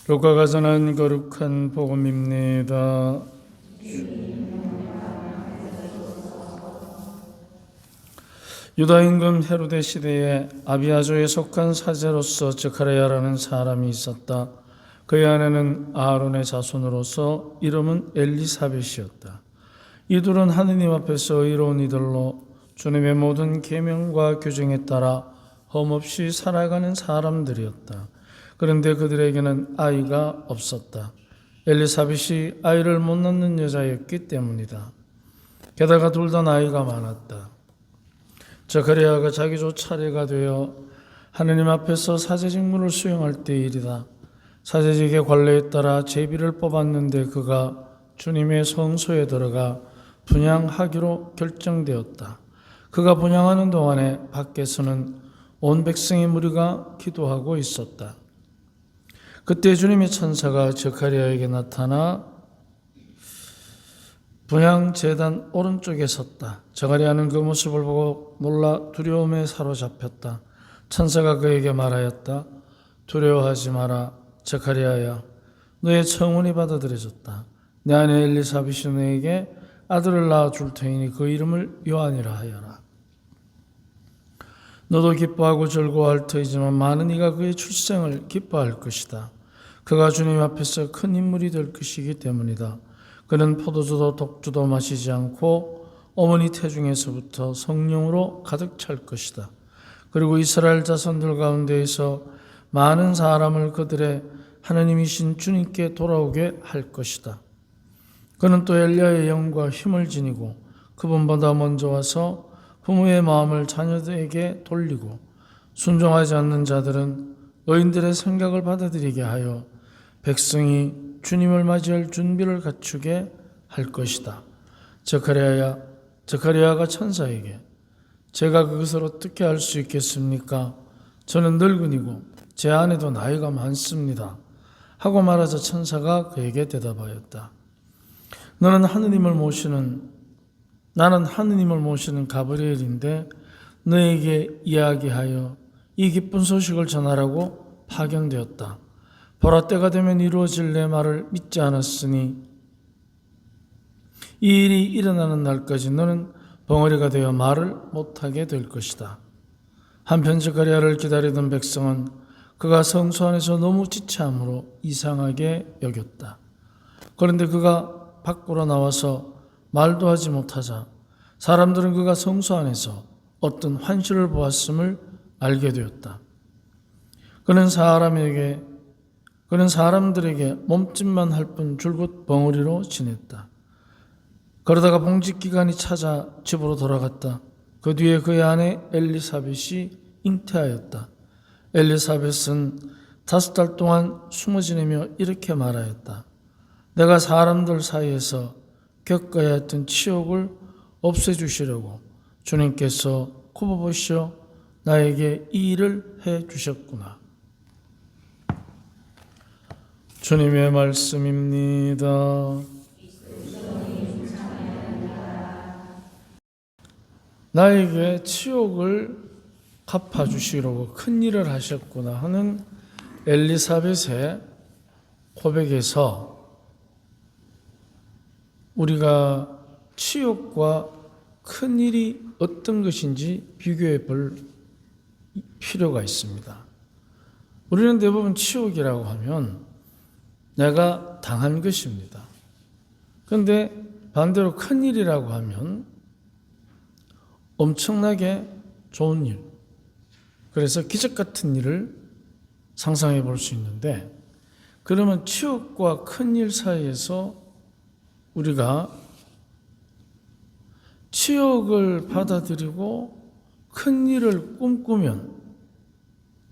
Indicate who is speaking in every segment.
Speaker 1: 루카가 전한 거룩한 복음입니다. 유다 임금 헤로데 시대에 아비아조에 속한 사제로서 저카리아라는 사람이 있었다. 그의 아내는 아론의 자손으로서 이름은 엘리사벳이었다. 이 둘은 하느님 앞에서 의로운 이들로 주님의 모든 계명과 규정에 따라 험없이 살아가는 사람들이었다. 그런데 그들에게는 아이가 없었다. 엘리사벳이 아이를 못 낳는 여자였기 때문이다. 게다가 둘 다 나이가 많았다. 저카리아가 자기조 차례가 되어 하느님 앞에서 사제 직무를 수행할 때의 일이다. 사제직의 관례에 따라 제비를 뽑았는데 그가 주님의 성소에 들어가 분향하기로 결정되었다. 그가 분향하는 동안에 밖에서는 온 백성의 무리가 기도하고 있었다. 그때 주님의 천사가 저카리아에게 나타나 분향 제단 오른쪽에 섰다. 저카리아는 그 모습을 보고 놀라 두려움에 사로잡혔다. 천사가 그에게 말하였다. 두려워하지 마라. 저카리아야, 너의 청혼이 받아들여졌다. 내 아내 엘리사벳이 너에게 아들을 낳아줄 테니 그 이름을 요한이라 하여라. 너도 기뻐하고 즐거워할 터이지만 많은 이가 그의 출생을 기뻐할 것이다. 그가 주님 앞에서 큰 인물이 될 것이기 때문이다. 그는 포도주도 독주도 마시지 않고 어머니 태중에서부터 성령으로 가득 찰 것이다. 그리고 이스라엘 자손들 가운데에서 많은 사람을 그들의 하나님이신 주님께 돌아오게 할 것이다. 그는 또 엘리야의 영과 힘을 지니고 그분보다 먼저 와서 부모의 마음을 자녀들에게 돌리고 순종하지 않는 자들은 의인들의 생각을 받아들이게 하여 백성이 주님을 맞이할 준비를 갖추게 할 것이다. 저카리아가 천사에게 제가 그것을 어떻게 알 수 있겠습니까? 저는 늙은이고 제 아내도 나이가 많습니다. 하고 말하자 천사가 그에게 대답하였다. 나는 하느님을 모시는 가브리엘인데 너에게 이야기하여 이 기쁜 소식을 전하라고 파견되었다. 보라, 때가 되면 이루어질 내 말을 믿지 않았으니 이 일이 일어나는 날까지 너는 벙어리가 되어 말을 못하게 될 것이다. 한편 저카리아를 기다리던 백성은 그가 성소 안에서 너무 지체함으로 이상하게 여겼다. 그런데 그가 밖으로 나와서 말도 하지 못하자 사람들은 그가 성소 안에서 어떤 환시를 보았음을 알게 되었다. 그는 사람들에게 몸짓만 할 뿐 줄곧 벙어리로 지냈다. 그러다가 봉직기간이 차자 집으로 돌아갔다. 그 뒤에 그의 아내 엘리사벳이 잉태하였다. 엘리사벳은 5달 동안 숨어 지내며 이렇게 말하였다. 내가 사람들 사이에서 겪어야 했던 치욕을 없애주시려고 주님께서 굽어보시어 나에게 이 일을 해주셨구나. 주님의 말씀입니다. 나에게 치욕을 갚아주시려고 큰 일을 하셨구나 하는 엘리사벳의 고백에서 우리가 치욕과 큰 일이 어떤 것인지 비교해 볼 필요가 있습니다. 우리는 대부분 치욕이라고 하면 내가 당한 것입니다. 그런데 반대로 큰 일이라고 하면 엄청나게 좋은 일, 그래서 기적 같은 일을 상상해 볼 수 있는데, 그러면 치욕과 큰 일 사이에서 우리가 치욕을 받아들이고 큰 일을 꿈꾸면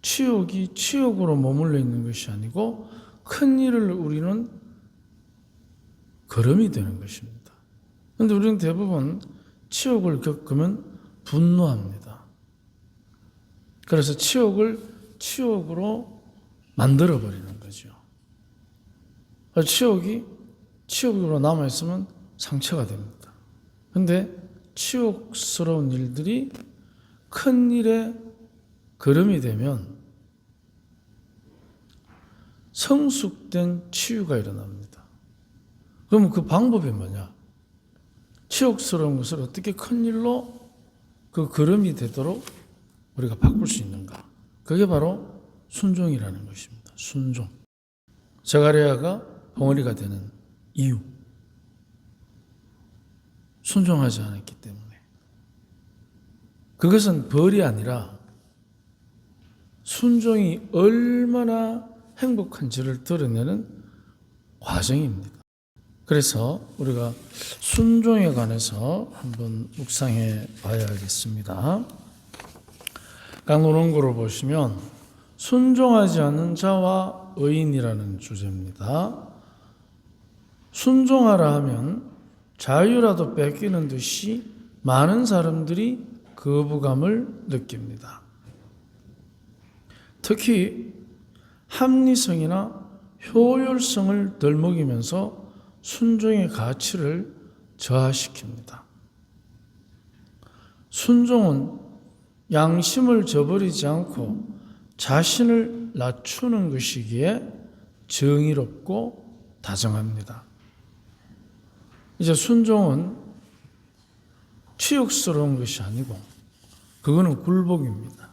Speaker 1: 치욕이 치욕으로 머물러 있는 것이 아니고 큰 일을 우리는 걸음이 되는 것입니다. 그런데 우리는 대부분 치욕을 겪으면 분노합니다. 그래서 치욕을 치욕으로 만들어버리는 거죠. 치욕이 치욕으로 남아있으면 상처가 됩니다. 그런데 치욕스러운 일들이 큰 일에 걸음이 되면 성숙된 치유가 일어납니다. 그러면 그 방법이 뭐냐? 치욕스러운 것을 어떻게 큰 일로 그 걸음이 되도록 우리가 바꿀 수 있는가? 그게 바로 순종이라는 것입니다. 순종. 스가랴가 벙어리가 되는 이유. 순종하지 않았기 때문에. 그것은 벌이 아니라 순종이 얼마나 행복한지를 드러내는 과정입니다. 그래서 우리가 순종에 관해서 한번 묵상해 봐야겠습니다. 강론원고를 보시면 순종하지 않는 자와 의인이라는 주제입니다. 순종하라 하면 자유라도 뺏기는 듯이 많은 사람들이 거부감을 느낍니다. 특히 합리성이나 효율성을 덜먹이면서 순종의 가치를 저하시킵니다. 순종은 양심을 저버리지 않고 자신을 낮추는 것이기에 정의롭고 다정합니다. 이제 순종은 치욕스러운 것이 아니고 그거는 굴복입니다.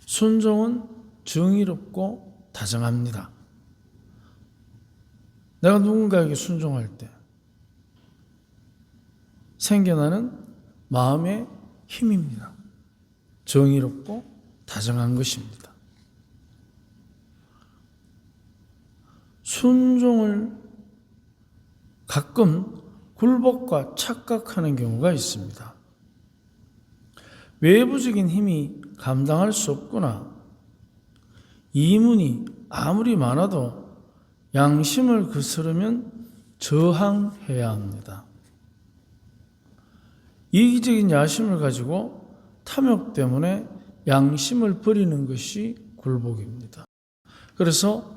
Speaker 1: 순종은 정의롭고 다정합니다. 내가 누군가에게 순종할 때 생겨나는 마음의 힘입니다. 정의롭고 다정한 것입니다. 순종을 가끔 굴복과 착각하는 경우가 있습니다. 외부적인 힘이 감당할 수 없구나. 이문이 아무리 많아도 양심을 거스르면 저항해야 합니다. 이기적인 야심을 가지고 탐욕 때문에 양심을 버리는 것이 굴복입니다. 그래서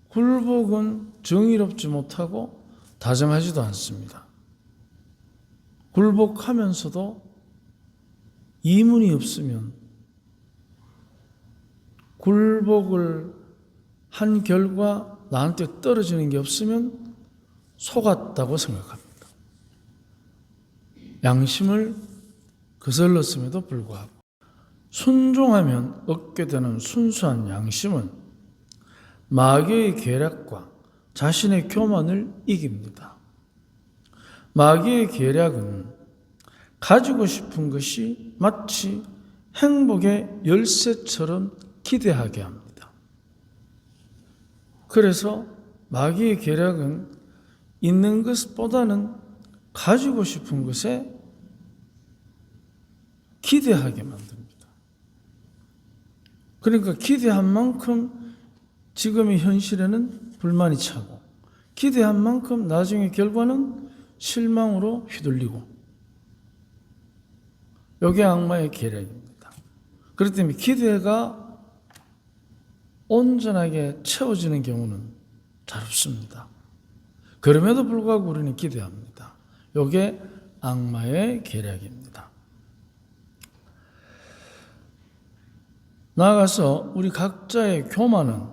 Speaker 1: 굴복은 정의롭지 못하고 다정하지도 않습니다. 굴복하면서도 이문이 없으면 굴복을 한 결과 나한테 떨어지는 게 없으면 속았다고 생각합니다. 양심을 거슬렀음에도 불구하고 순종하면 얻게 되는 순수한 양심은 마귀의 계략과 자신의 교만을 이깁니다. 마귀의 계략은 가지고 싶은 것이 마치 행복의 열쇠처럼 기대하게 합니다. 그래서 마귀의 계략은 있는 것보다는 가지고 싶은 것에 기대하게 만듭니다. 그러니까 기대한 만큼 지금의 현실에는 불만이 차고 기대한 만큼 나중에 결과는 실망으로 휘둘리고 이게 악마의 계략입니다. 그렇기 때문에 기대가 온전하게 채워지는 경우는 잘 없습니다. 그럼에도 불구하고 우리는 기대합니다. 이게 악마의 계략입니다. 나아가서 우리 각자의 교만은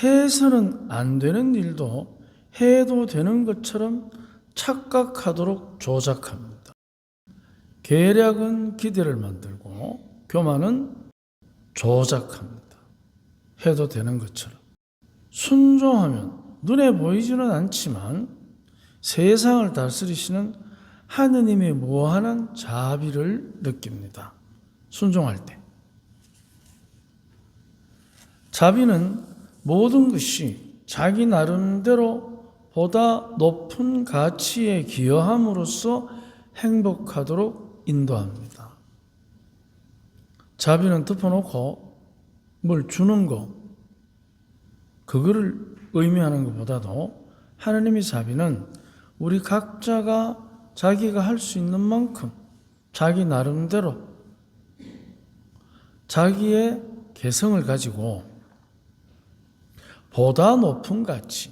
Speaker 1: 해서는 안 되는 일도 해도 되는 것처럼 착각하도록 조작합니다. 계략은 기대를 만들고 교만은 조작합니다. 해도 되는 것처럼. 순종하면 눈에 보이지는 않지만 세상을 다스리시는 하느님의 무한한 자비를 느낍니다. 순종할 때. 자비는 모든 것이 자기 나름대로 보다 높은 가치에 기여함으로써 행복하도록 인도합니다. 자비는 덮어놓고 뭘 주는 거, 그거를 의미하는 것보다도 하나님의 자비는 우리 각자가 자기가 할 수 있는 만큼 자기 나름대로 자기의 개성을 가지고 보다 높은 가치,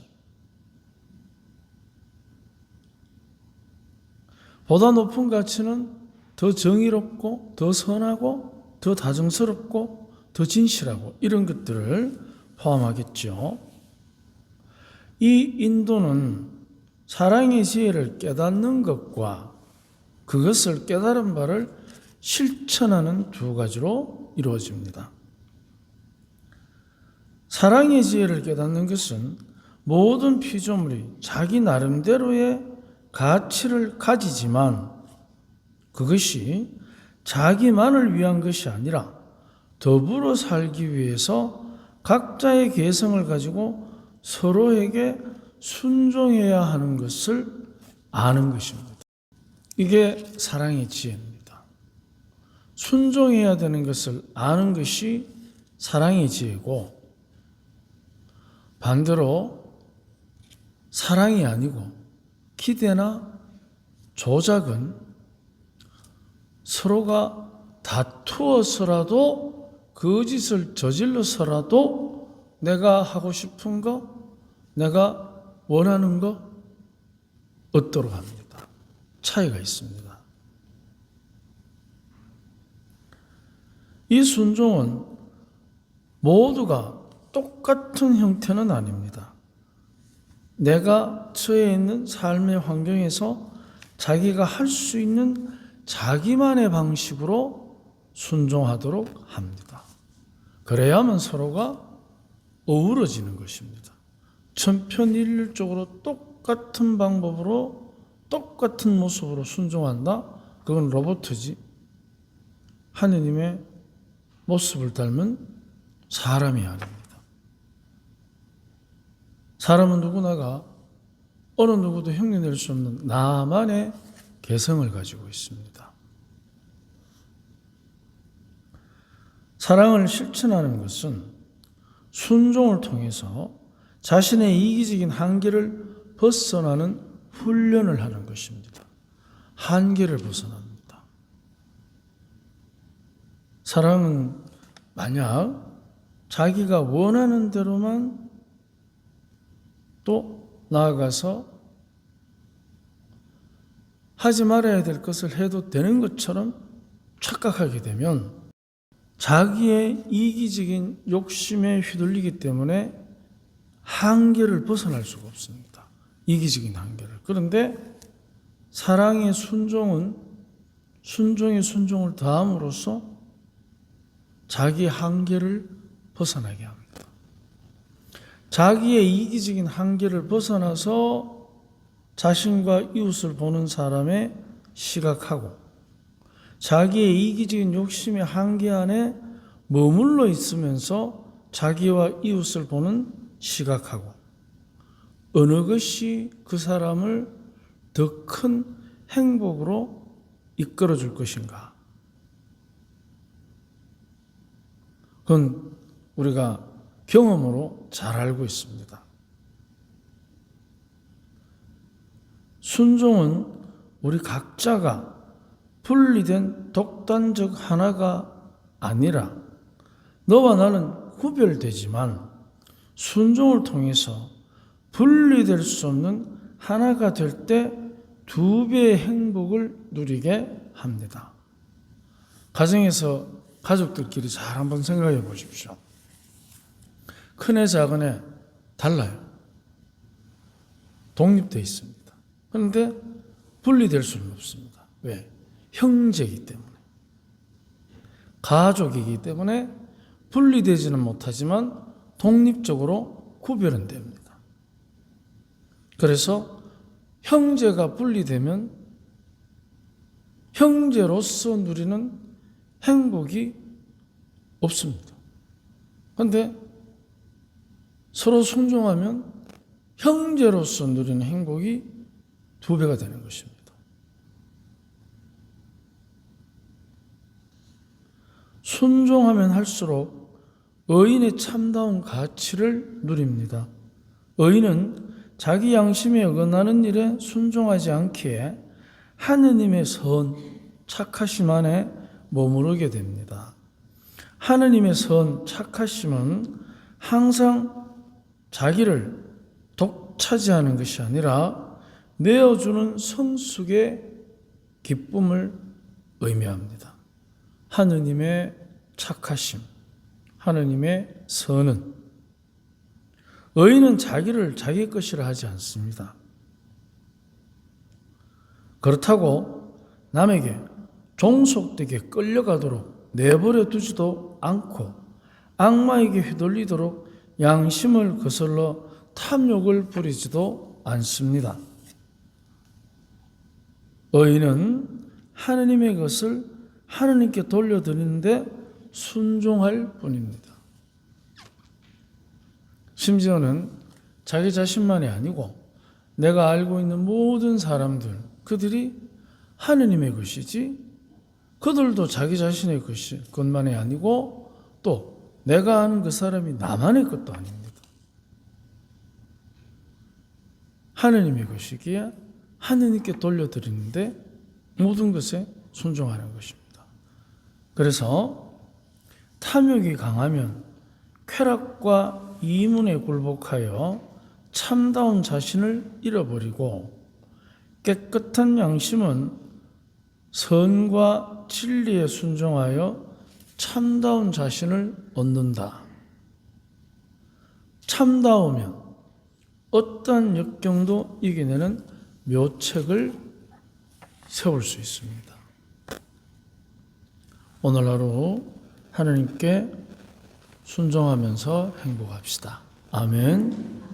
Speaker 1: 보다 높은 가치는 더 정의롭고 더 선하고 더 다정스럽고 더 진실하고 이런 것들을 포함하겠죠. 이 인도는 사랑의 지혜를 깨닫는 것과 그것을 깨달은 바를 실천하는 두 가지로 이루어집니다. 사랑의 지혜를 깨닫는 것은 모든 피조물이 자기 나름대로의 가치를 가지지만 그것이 자기만을 위한 것이 아니라 더불어 살기 위해서 각자의 개성을 가지고 서로에게 순종해야 하는 것을 아는 것입니다. 이게 사랑의 지혜입니다. 순종해야 되는 것을 아는 것이 사랑의 지혜고, 반대로 사랑이 아니고 기대나 조작은 서로가 다투어서라도 거짓을 저질러서라도 내가 하고 싶은 거, 내가 원하는 거 얻도록 합니다. 차이가 있습니다. 이 순종은 모두가 똑같은 형태는 아닙니다. 내가 처해 있는 삶의 환경에서 자기가 할 수 있는 자기만의 방식으로 순종하도록 합니다. 그래야만 서로가 어우러지는 것입니다. 천편일률적으로 똑같은 방법으로 똑같은 모습으로 순종한다? 그건 로봇이지. 하느님의 모습을 닮은 사람이 아닙니다. 사람은 누구나가 어느 누구도 흉내낼 수 없는 나만의 개성을 가지고 있습니다. 사랑을 실천하는 것은 순종을 통해서 자신의 이기적인 한계를 벗어나는 훈련을 하는 것입니다. 한계를 벗어납니다. 사랑은 만약 자기가 원하는 대로만 또 나아가서 하지 말아야 될 것을 해도 되는 것처럼 착각하게 되면 자기의 이기적인 욕심에 휘둘리기 때문에 한계를 벗어날 수가 없습니다. 이기적인 한계를. 그런데 사랑의 순종은 순종의 순종을 다함으로써 자기 한계를 벗어나게 합니다. 자기의 이기적인 한계를 벗어나서 자신과 이웃을 보는 사람의 시각하고 자기의 이기적인 욕심의 한계 안에 머물러 있으면서 자기와 이웃을 보는 시각하고 어느 것이 그 사람을 더 큰 행복으로 이끌어 줄 것인가? 그건 우리가 경험으로 잘 알고 있습니다. 순종은 우리 각자가 분리된 독단적 하나가 아니라 너와 나는 구별되지만 순종을 통해서 분리될 수 없는 하나가 될 때 2배의 행복을 누리게 합니다. 가정에서 가족들끼리 잘 한번 생각해 보십시오. 큰애 작은애 달라요. 독립되어 있습니다. 그런데 분리될 수는 없습니다. 왜? 형제이기 때문에. 가족이기 때문에 분리되지는 못하지만 독립적으로 구별은 됩니다. 그래서 형제가 분리되면 형제로서 누리는 행복이 없습니다. 그런데 서로 순종하면 형제로서 누리는 행복이 2배가 되는 것입니다. 순종하면 할수록 의인의 참다운 가치를 누립니다. 의인은 자기 양심에 어긋나는 일에 순종하지 않기에 하느님의 선, 착하심 안에 머무르게 됩니다. 하느님의 선, 착하심은 항상 자기를 독차지하는 것이 아니라 내어주는 성숙의 기쁨을 의미합니다. 하느님의 착하심, 하느님의 선은 의인은 자기를 자기 것이라 하지 않습니다. 그렇다고 남에게 종속되게 끌려가도록 내버려 두지도 않고 악마에게 휘둘리도록 양심을 거슬러 탐욕을 부리지도 않습니다. 의인은 하느님의 것을 하느님께 돌려드리는데 순종할 뿐입니다. 심지어는 자기 자신만이 아니고 내가 알고 있는 모든 사람들, 그들이 하느님의 것이지 그들도 자기 자신의 것만이 아니고 또 내가 아는 그 사람이 나만의 것도 아닙니다. 하느님의 것이기에 하느님께 돌려드리는데 모든 것에 순종하는 것입니다. 그래서 탐욕이 강하면 쾌락과 이문에 굴복하여 참다운 자신을 잃어버리고 깨끗한 양심은 선과 진리에 순종하여 참다운 자신을 얻는다. 참다우면 어떠한 역경도 이겨내는 묘책을 세울 수 있습니다. 오늘 하루 하나님께 순종하면서 행복합시다. 아멘.